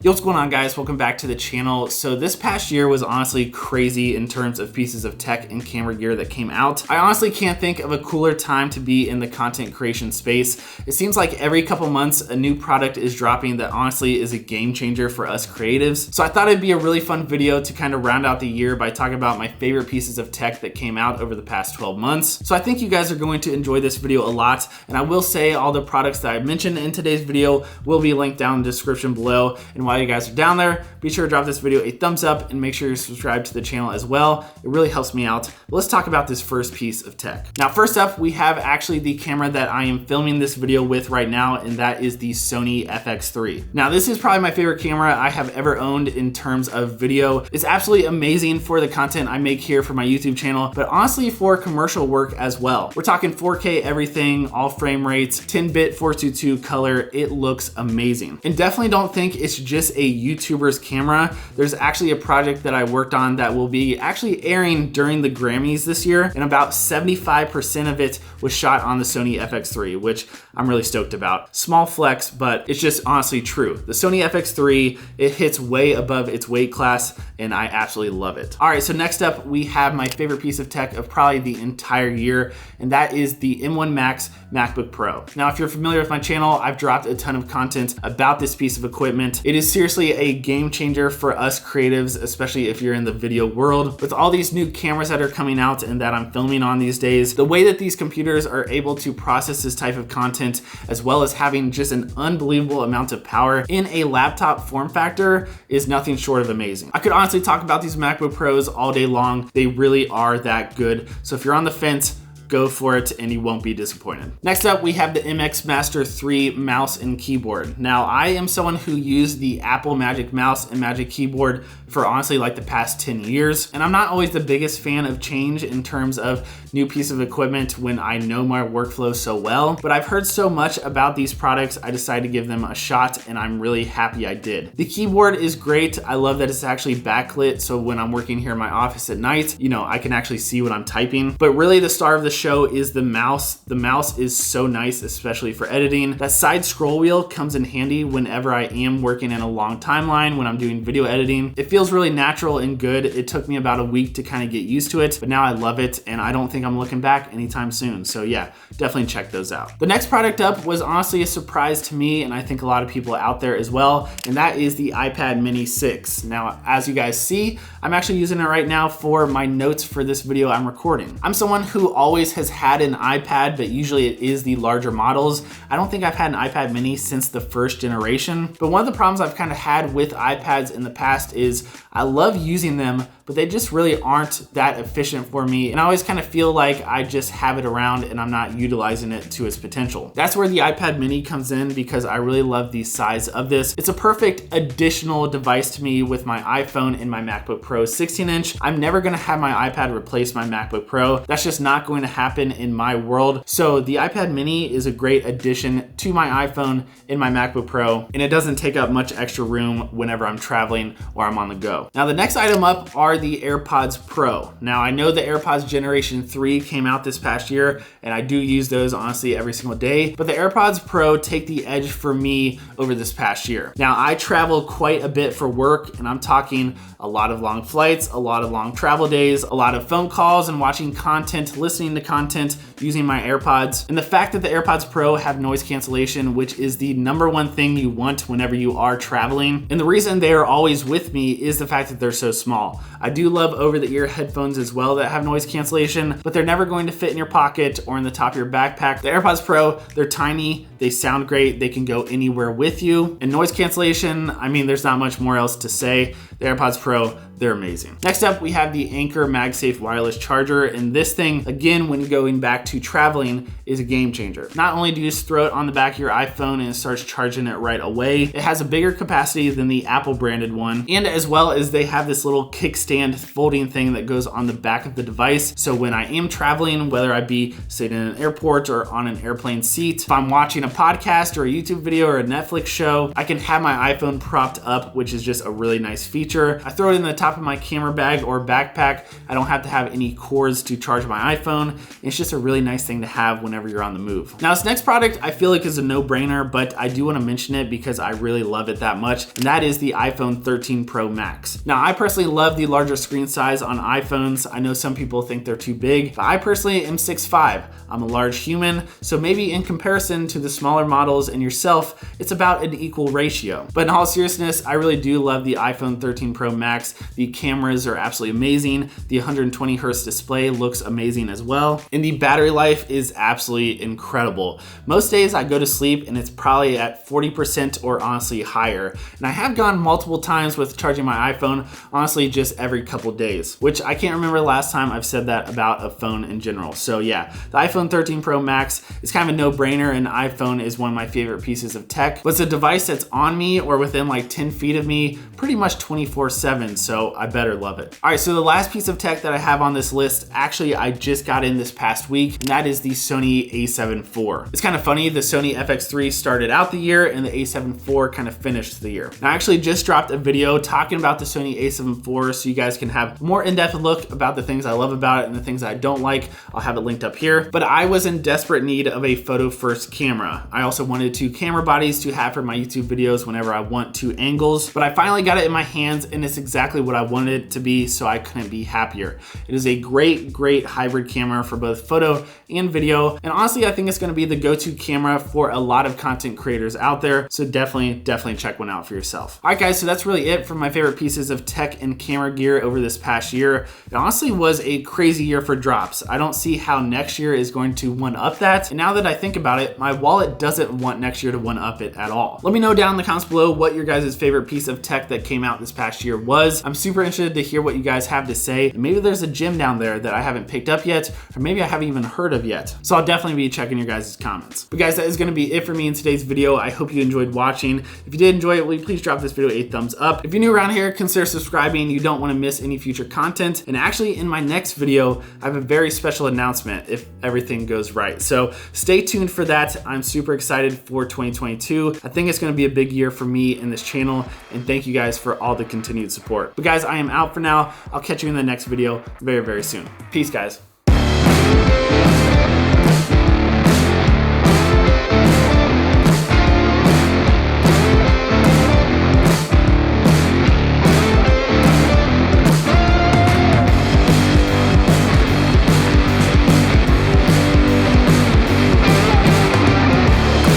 Yo, what's going on, guys? Welcome back to the channel. So this past year was honestly crazy in terms of pieces of tech and camera gear that came out. I honestly can't think of a cooler time to be in the content creation space. It seems like every couple months a new product is dropping that honestly is a game changer for us creatives. So I thought it'd be a really fun video to kind of round out the year by talking about my favorite pieces of tech that came out over the past 12 months. So I think you guys are going to enjoy this video a lot. And I will say all the products that I mentioned in today's video will be linked down in the description below. And while you guys are down there, be sure to drop this video a thumbs up and make sure you're subscribed to the channel as well. It really helps me out. But let's talk about this first piece of tech. Now, first up, we have actually the camera that I am filming this video with right now, and that is the Sony FX3. Now, this is probably my favorite camera I have ever owned in terms of video. It's absolutely amazing for the content I make here for my YouTube channel, but honestly for commercial work as well. We're talking 4K everything, all frame rates, 10-bit 422 color. It looks amazing. And definitely don't think it's just a YouTuber's camera. There's actually a project that I worked on that will be actually airing during the Grammys this year, and about 75% of it was shot on the Sony FX3, which I'm really stoked about. Small flex, but it's just honestly true. The Sony FX3, it hits way above its weight class, and I absolutely love it. All right, so next up, we have my favorite piece of tech of probably the entire year, and that is the M1 Max MacBook Pro. Now, if you're familiar with my channel, I've dropped a ton of content about this piece of equipment. It is seriously a game changer for us creatives, especially if you're in the video world. With all these new cameras that are coming out and that I'm filming on these days, the way that these computers are able to process this type of content, as well as having just an unbelievable amount of power in a laptop form factor, is nothing short of amazing. I could honestly talk about these MacBook Pros all day long. They really are that good. So if you're on the fence, go for it and you won't be disappointed. Next up, we have the MX Master 3 mouse and keyboard. Now, I am someone who used the Apple Magic Mouse and Magic Keyboard for honestly like the past 10 years. And I'm not always the biggest fan of change in terms of new piece of equipment when I know my workflow so well, but I've heard so much about these products, I decided to give them a shot, and I'm really happy I did. The keyboard is great. I love that it's actually backlit, so when I'm working here in my office at night, you know, I can actually see what I'm typing. But really the star of the show is the mouse. The mouse is so nice, especially for editing. That side scroll wheel comes in handy whenever I am working in a long timeline, when I'm doing video editing. It feels really natural and good. It took me about a week to kind of get used to it, but now I love it, and I don't think I'm looking back anytime soon. So yeah, definitely check those out. The next product up was honestly a surprise to me, and I think a lot of people out there as well, and that is the iPad Mini 6. Now, as you guys see, I'm actually using it right now for my notes for this video I'm recording. I'm someone who always has had an iPad, but usually it is the larger models. I don't think I've had an iPad Mini since the first generation, but one of the problems I've kind of had with iPads in the past is I love using them, but they just really aren't that efficient for me. And I always kind of feel like I just have it around and I'm not utilizing it to its potential. That's where the iPad Mini comes in, because I really love the size of this. It's a perfect additional device to me with my iPhone and my MacBook Pro 16-inch. I'm never gonna have my iPad replace my MacBook Pro. That's just not going to happen in my world. So the iPad Mini is a great addition to my iPhone and my MacBook Pro, and it doesn't take up much extra room whenever I'm traveling or I'm on the go. Now, the next item up are the Airpods Pro. Now, I know the Airpods Generation 3 came out this past year, and I do use those honestly every single day, but the Airpods Pro take the edge for me over this past year. Now, I travel quite a bit for work, and I'm talking a lot of long flights, a lot of long travel days, a lot of phone calls and watching content, listening to content using my AirPods. And the fact that the AirPods Pro have noise cancellation, which is the #1 thing you want whenever you are traveling. And the reason they are always with me is the fact that they're so small. I do love over-the-ear headphones as well that have noise cancellation, but they're never going to fit in your pocket or in the top of your backpack. The AirPods Pro, they're tiny, they sound great, they can go anywhere with you. And noise cancellation, I mean, there's not much more else to say. The AirPods Pro, they're amazing. Next up, we have the Anker Magsafe wireless charger, and this thing, again, when going back to traveling, is a game changer. Not only do you just throw it on the back of your iPhone and it starts charging it right away, it has a bigger capacity than the Apple branded one, and as well as they have this little kickstand folding thing that goes on the back of the device. So when I am traveling, whether I be sitting in an airport or on an airplane seat, if I'm watching a podcast or a YouTube video or a Netflix show, I can have my iPhone propped up, which is just a really nice feature. I throw it in the top of my camera bag or backpack. I don't have to have any cords to charge my iPhone. It's just a really nice thing to have whenever you're on the move. Now, this next product I feel like is a no-brainer, but I do want to mention it because I really love it that much, and that is the iPhone 13 Pro Max. Now, I personally love the larger screen size on iPhones. I know some people think they're too big, but I personally am 6'5". I'm a large human, so maybe in comparison to the smaller models and yourself, it's about an equal ratio. But in all seriousness, I really do love the iPhone 13 Pro Max. The cameras are absolutely amazing. The 120 Hz display looks amazing as well. And the battery life is absolutely incredible. Most days I go to sleep and it's probably at 40% or honestly higher. And I have gone multiple times with charging my iPhone, honestly just every couple days, which I can't remember the last time I've said that about a phone in general. So yeah, the iPhone 13 Pro Max is kind of a no-brainer, and iPhone is one of my favorite pieces of tech. But it's a device that's on me or within like 10 feet of me pretty much 24/7, so I better love it. All right, so the last piece of tech that I have on this list, actually I just got in this past week, and that is the Sony A7 IV. It's kind of funny, the Sony FX3 started out the year and the A7 IV kind of finished the year. Now, I actually just dropped a video talking about the Sony A7 IV so you guys can have a more in-depth look about the things I love about it and the things I don't like. I'll have it linked up here. But I was in desperate need of a photo-first camera. I also wanted 2 camera bodies to have for my YouTube videos whenever I want 2 angles, but I finally got it in my hands and it's exactly what I wanted it to be, so I couldn't be happier. It is a great hybrid camera for both photo and video, and honestly I think it's going to be the go-to camera for a lot of content creators out there, so definitely check one out for yourself. All right guys, so that's really it for my favorite pieces of tech and camera gear over this past year. It honestly was a crazy year for drops. I don't see how next year is going to one-up that, and now that I think about it, my wallet doesn't want next year to one-up it at all. Let me know down in the comments below what your guys' favorite piece of tech that came out this past year was. I'm super interested to hear what you guys have to say, and maybe there's a gem down there that I haven't picked up yet, or maybe I haven't even heard of yet. So I'll definitely be checking your guys' comments. But guys, that is going to be it for me in today's video. I hope you enjoyed watching. If you did enjoy it, will you please drop this video a thumbs up. If you're new around here, consider subscribing. You don't want to miss any future content. And actually, in my next video, I have a very special announcement if everything goes right. So stay tuned for that. I'm super excited for 2022. I think it's going to be a big year for me in this channel, and thank you guys for all the continued support. But guys, I am out for now. I'll catch you in the next video very soon. Peace, guys.